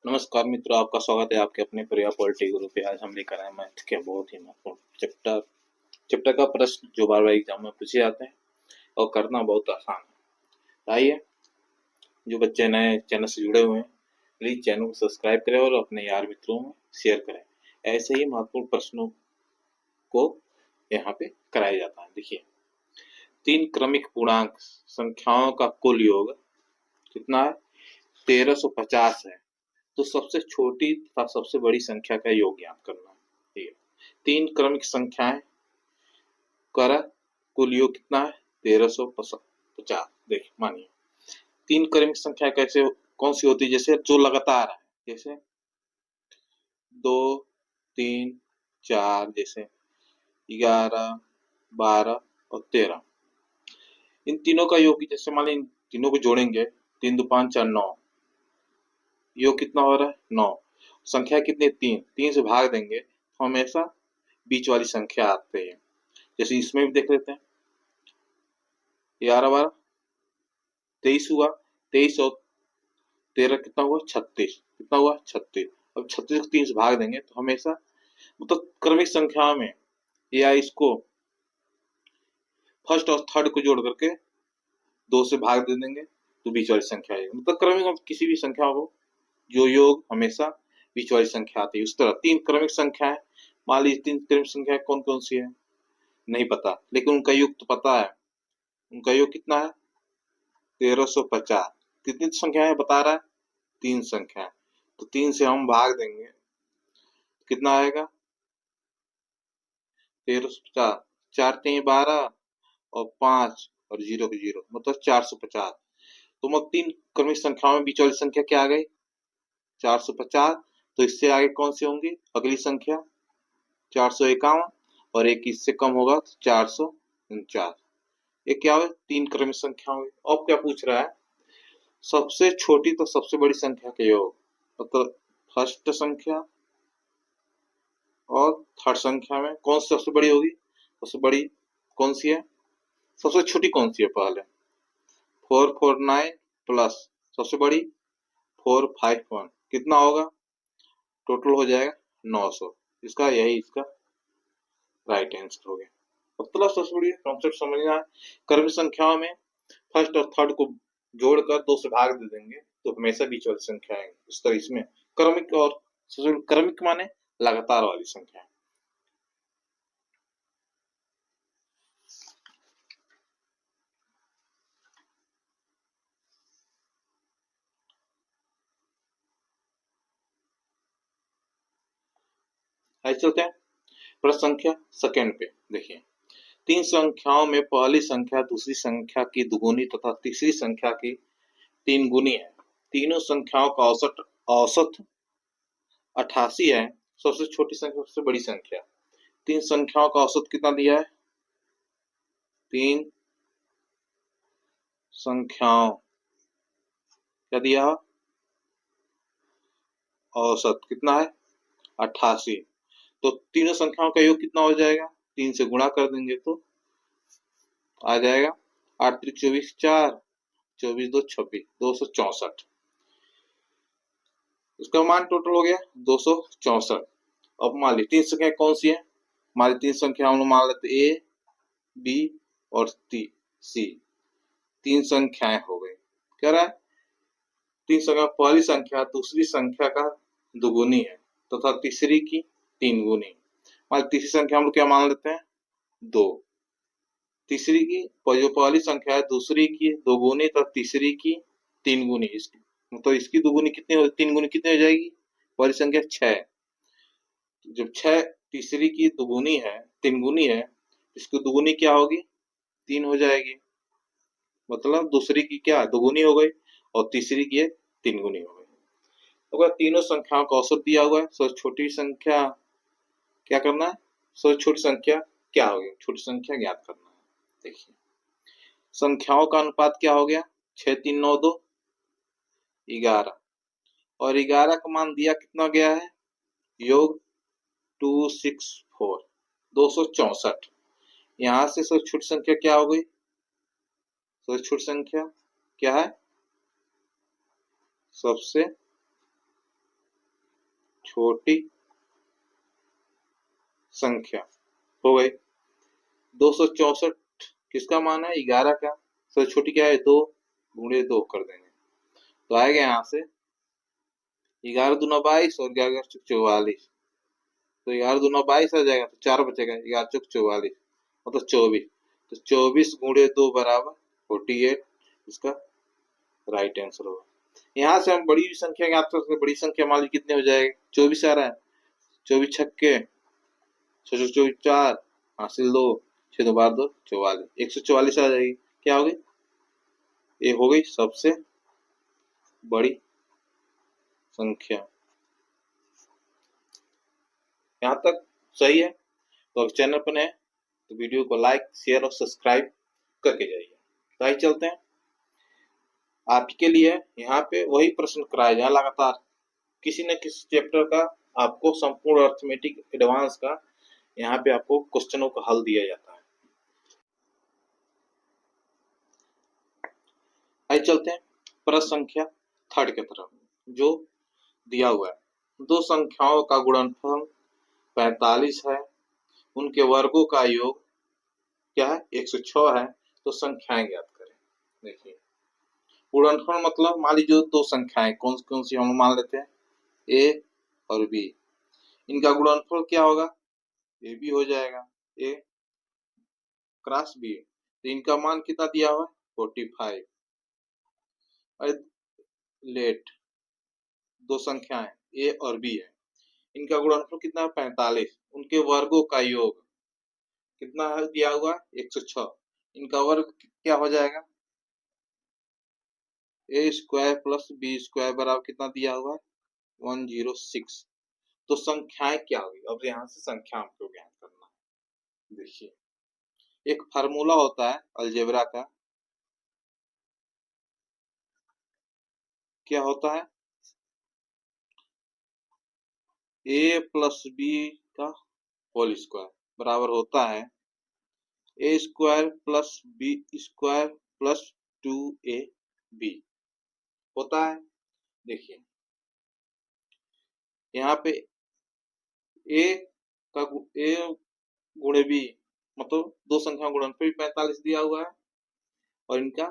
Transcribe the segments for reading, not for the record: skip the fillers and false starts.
नमस्कार मित्रों, आपका स्वागत है आपके अपने प्रिय पॉलिटी गुरु पे। आज हम लेकर आए मैथ के बहुत ही महत्वपूर्ण चैप्टर का प्रश्न जो बार बार एग्जाम में पूछे जाते हैं और करना बहुत आसान है। आइए, जो बच्चे नए चैनल से जुड़े हुए हैं प्लीज चैनल को सब्सक्राइब करें और अपने यार मित्रों में शेयर करें। ऐसे ही महत्वपूर्ण प्रश्नों को यहाँ पे कराया जाता है। देखिए, 3 क्रमिक पूर्णांक संख्याओं का कुल योग कितना है? 1350 है। तो सबसे छोटी तथा सबसे बड़ी संख्या का योग ज्ञात करना है। ठीक है, 3 क्रमिक संख्याएं का कुल योग कितना है? 1350। देखिए, मानिए 3 क्रमिक संख्या कैसे कौन सी होती है? जैसे जो लगातार है, जैसे 2, 3, 4, जैसे 11, 12 और 13। इन तीनों का योग जैसे मान लीजिए इन तीनों को जोड़ेंगे, 3 2 5 4 9, योग कितना हो रहा है? 9। संख्या कितनी? 3 से भाग देंगे तो हमेशा बीच वाली संख्या आती है। जैसे इसमें भी देख लेते हैं, 11 12 23 हुआ, 23 और 13 कितना हुआ? 36। कितना हुआ? 36। अब 36 को 3 से भाग देंगे तो हमेशा मतलब क्रमिक संख्या में या इसको फर्स्ट और थर्ड को जोड़ करके 2 से भाग दे देंगे तो बीच वाली संख्या आएगी। मतलब क्रमिक किसी भी संख्या हो जो योग हमेशा बीच वाली संख्या आती है। उस तरह 3 क्रमिक संख्या है। मान लीजिए 3 क्रमिक संख्या कौन कौन सी है नहीं पता, लेकिन उनका योग तो पता है। उनका योग कितना है? 1350। कितनी संख्या है बता रहा है? 3 संख्या है। तो 3 से हम भाग देंगे, कितना आएगा? 1350। 4 3 12 और 5 और 0 की 0, मतलब 450। तो मतलब 3 क्रमिक संख्याओं में बीच वाली संख्या क्या आ गई? 450। तो इससे आगे कौन सी होंगी अगली संख्या? 451, और एक इससे कम होगा तो 449। ये क्या हुआ? 3 क्रमिक संख्या हुई। अब क्या पूछ रहा है? सबसे छोटी तो सबसे बड़ी संख्या के योग, मतलब फर्स्ट संख्या और थर्ड संख्या में कौन सी सबसे बड़ी होगी? सबसे बड़ी कौन सी है? सबसे छोटी कौन सी है? पहले 449 प्लस सबसे बड़ी 451, कितना होगा? टोटल हो जाएगा 900। इसका राइट आंसर हो गया। मतलब सबसे बड़ी कॉन्सेप्ट समझना है। क्रमिक संख्याओं में फर्स्ट और थर्ड को जोड़कर 2 से भाग दे देंगे तो हमेशा बीच वाली संख्या आएंगी। उस तरह इसमें क्रमिक और क्रमिक माने लगातार वाली संख्या। ऐसे चलते हैं प्रश्न संख्या सेकंड पे। देखिए, 3 संख्याओं में पहली संख्या दूसरी संख्या की दुगुनी तथा तीसरी संख्या की 3 गुनी है। तीनों संख्याओं का औसत 88 है। सबसे छोटी संख्या सबसे बड़ी संख्या। 3 संख्याओं का औसत कितना दिया है? 3 संख्याओं क्या दिया? औसत कितना है? 88। तो तीनों संख्याओं का योग कितना हो जाएगा? 3 से गुणा कर देंगे तो आ जाएगा 8 3 24 4, 24 2 26, 264। उसका मान टोटल हो गया 264। अब मान ली 3 संख्या कौन सी है? मान ली 3 संख्या हम लोग मान लेते ए बी और सी। 3 संख्याएं हो गई। कह रहा है 3 संख्या पहली संख्या दूसरी संख्या का दुगुनी है तथा तीसरी की 3 गुनी। मान तीसरी संख्या हम लोग क्या मान लेते हैं? 2। तीसरी की जो पहली संख्या है दूसरी की 2 गुनी तथा तीसरी की 3 गुनी। इसकी मतलब इसकी दुगुनी कितनी हो? 3 गुनी कितनी हो जाएगी? पहली संख्या 6। जब 6 तीसरी की दुगुनी है, 3 गुनी है, इसकी दुगुनी क्या होगी? 3 हो जाएगी। मतलब दूसरी की क्या दुगुनी हो गई और तीसरी की 3 गुनी हो गई। तो तीनों संख्याओं का औसत दिया हुआ है। सबसे छोटी संख्या क्या करना है? सबसे छोटी संख्या क्या होगी? छोटी संख्या ज्ञात करना है। देखिए, संख्याओं का अनुपात क्या हो गया? 6 3 9 2 11, और 11 का मान दिया कितना गया है? योग 264, 264। यहाँ से सबसे छोटी संख्या क्या हो गई? सबसे छोटी संख्या क्या है? सबसे छोटी संख्या हो गई। 264 किसका मान है? 11 का। सबसे छोटी क्या है? 2 गुणे 2 कर देंगे तो आएगा यहाँ से 11 दूना 22 और 11 चौक 44। तो 11 दूना 22 आ जाएगा तो 4 बचेगा, 11 चौक 44 मतलब 24। तो 24 गुणे 2 बराबर 48 इसका राइट आंसर होगा। यहाँ से हम बड़ी संख्या ज्ञात कर सकते हैं। बड़ी संख्या मान लीजिए कितने हो जाएगा? 24 आ रहा है। 24 छक्के 6 4 हासिल 2 6 2 12 2 44 144 आ जाएगी। क्या होगी? ये हो गई सबसे बड़ी संख्या। यहाँ तक सही है। तो अगर चैनल पर नए तो वीडियो को लाइक शेयर और सब्सक्राइब करके जाइए। तो आइए चलते हैं आपके लिए यहाँ पे वही प्रश्न कराया जाए लगातार किसी न किसी चैप्टर का। आपको संपूर्ण अर्थमेटिक एडवांस का यहाँ पे आपको क्वेश्चनों का हल दिया जाता है। आइए चलते हैं प्रश्न संख्या 3 की तरफ जो दिया हुआ है। दो संख्याओं का गुणनफल 45 है, उनके वर्गों का योग क्या है? 106 है। तो संख्याएं ज्ञात करें। देखिए गुणनफल मतलब मान लीजिए दो संख्याएं कौन कौन सी हम मान लेते हैं ए और बी। इनका गुणनफल क्या होगा? ए बी हो जाएगा, ए क्रॉस बी। तो इनका मान कितना दिया हुआ है? 45। लेट दो संख्याएं ए और बी है, इनका गुणनफल कितना है? 45। उनके वर्गों का योग कितना है दिया हुआ? 106। इनका वर्ग क्या हो जाएगा? ए स्क्वायर प्लस बी स्क्वायर बराबर कितना दिया हुआ है? 106। तो संख्याएं क्या होगी? अब यहाँ से संख्या हमको ज्ञात करना है। देखिए एक फार्मूला होता है अलजेब्रा का। क्या होता है? ए प्लस बी का होल स्क्वायर बराबर होता है a square plus b square plus 2ab होता है। देखिए यहाँ पे ए का ए गुणे बी मतलब दो संख्या गुणनफल 45 दिया हुआ है और इनका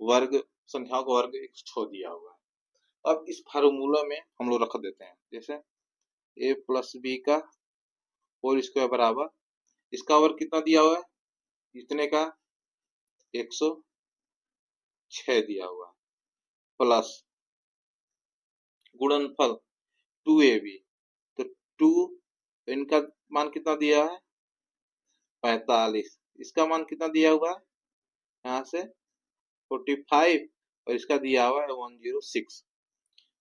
वर्ग संख्याओं का वर्ग 106 दिया हुआ है। अब इस फार्मूला में हम लोग रख देते हैं। जैसे ए प्लस बी का होल स्क्वायर बराबर इसका वर्ग कितना दिया हुआ है? इतने का 106 दिया हुआ प्लस गुणनफल 2ab। तो 2 इनका मान कितना दिया है? 45। इसका मान कितना दिया हुआ है? यहाँ से 45 और इसका दिया हुआ है 106।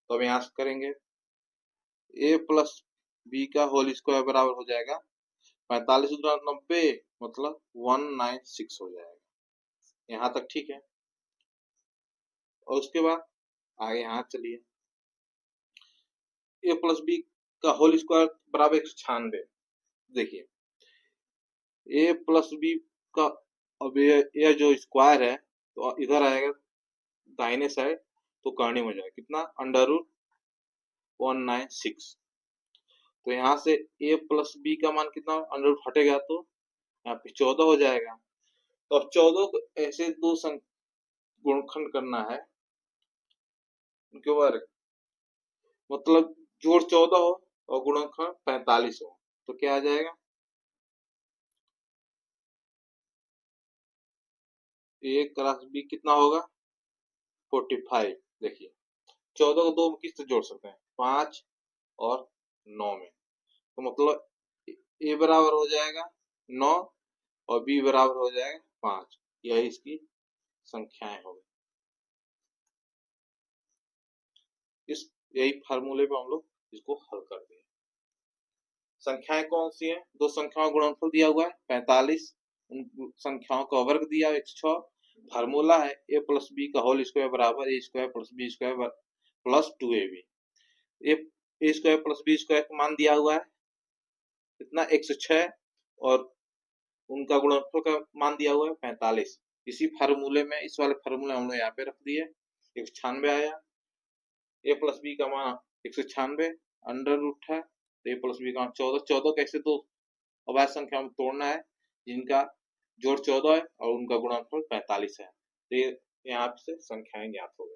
तो अब यहाँ से करेंगे ए प्लस बी का होल स्क्वायर बराबर हो जाएगा 45 गुना 90 मतलब 196 हो जाएगा। यहाँ तक ठीक है। और उसके बाद आगे यहाँ चलिए ए प्लस बी का होल स्क्वायर बराबर 196। देखिए ए प्लस बी का अब ये जो स्क्वायर है तो इधर आएगा दाहिने साइड तो करने में जाएगा कितना? Under root 196। तो यहाँ से ए प्लस बी का मान कितना? अंडर रूट हटेगा तो यहाँ पे 14 हो जाएगा। तो अब 14 को ऐसे दो गुणनखंड करना है उनके वर्ग मतलब जोड़ 14 हो और गुणनखंड 45 हो तो क्या आ जाएगा? ए क्रॉस बी कितना होगा? 45। देखिए 14 को दो में किस से जोड़ सकते हैं? 5 और 9 में। तो मतलब ए बराबर हो जाएगा 9 और बी बराबर हो जाएगा 5। यही इसकी संख्याएं होगी। इस यही फार्मूले पे हम लोग इसको हल कर देंगे। संख्याएं कौन सी हैं? दो संख्याओं का गुणनफल दिया हुआ है 45, उन संख्याओं का वर्ग दिया 106। फार्मूला है ए प्लस बी का होल स्क्वायर बराबर a square plus b square plus 2ab। A square plus b square का मान दिया हुआ है कितना? 106 और उनका गुणनफल का मान दिया हुआ है 45। इसी फार्मूले में इस वाले फार्मूले हम लोग यहाँ पे रख दिए 196 आया। ए प्लस बी का मान 196 अंडर रूट है तो ए प्लस बी का 14। 14 कैसे दो अभाज्य संख्या में तोड़ना है जिनका जोड़ 14 है और उनका गुणनफल 45 है। तो ये यहाँ से संख्याएं ज्ञात हो गई।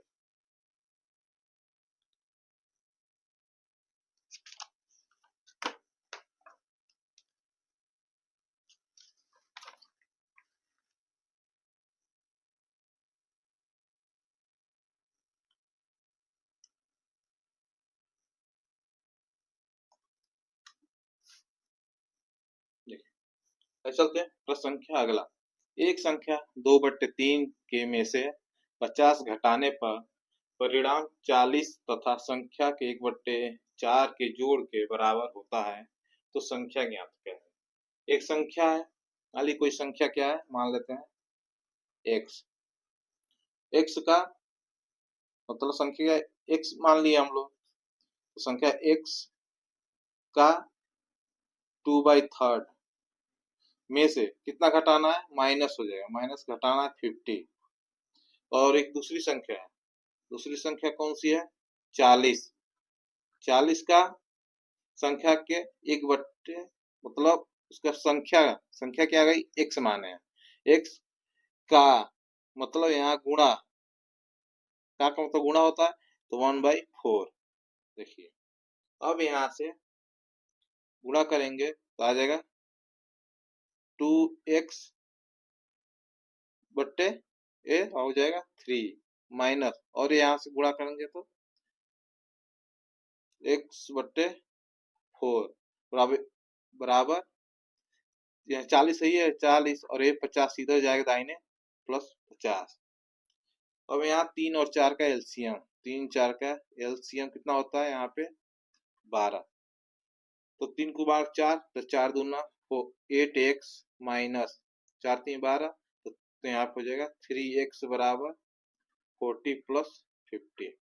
चलते हैं प्रश्न संख्या अगला। एक संख्या 2/3 के में से 50 घटाने पर परिणाम 40 तथा संख्या के 1/4 के जोड़ के बराबर होता है तो संख्या ज्ञात करें। एक संख्या है, मान ली कोई संख्या क्या है, मान लेते हैं x। x का मतलब संख्या x मान लिया हम लोग, तो संख्या x का 2/3 में से कितना घटाना है, माइनस हो जाएगा, माइनस घटाना है 50। और एक दूसरी संख्या है, दूसरी संख्या कौन सी है, 40। 40 का संख्या के 1/, मतलब उसका संख्या क्या आ गई, x माने हैं। x का मतलब यहाँ गुणा का मतलब गुणा होता है तो 1/4। देखिए अब यहाँ से गुणा करेंगे तो आ जाएगा 2x बट्टे ए हो जाएगा 3 माइनस, और यहाँ से गुणा करेंगे तो x/4 बराबर यह 40 सही है, 40 और ये 50 इधर जाएगा दाहिने प्लस 50। अब यहाँ 3 और 4 का एलसीएम, 3 4 का एलसीएम कितना होता है यहाँ पे 12। तो 3 को बार 4 तो 4 दूना 8x माइनस 4 3 12, तो यहाँ पे हो जाएगा 3x बराबर 40 प्लस 50।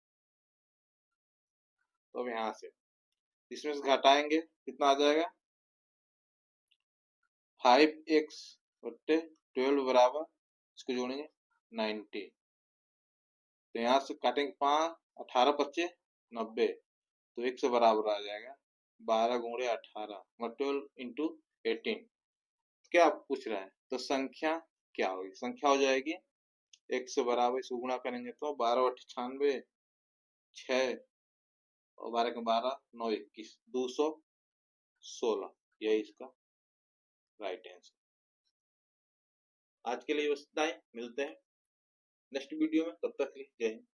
तो अब यहाँ से इसमें से घटाएंगे कितना आ जाएगा 5x बट्टे 12 बराबर, इसको जोड़ेंगे 90। तो यहाँ से काटेंगे 5, 18 25 90, तो x बराबर आ जाएगा 12 गुणे 18 12 इंटू 18। क्या पूछ रहा है, तो संख्या क्या होगी, संख्या हो जाएगी x बराबर, इसको गुणा करेंगे तो 12 98 6 और 12 के 12 9 21 216, यही इसका राइट आंसर। आज के लिए बस इतना ही, मिलते हैं नेक्स्ट वीडियो में, तब तक के लिए जय हिंद।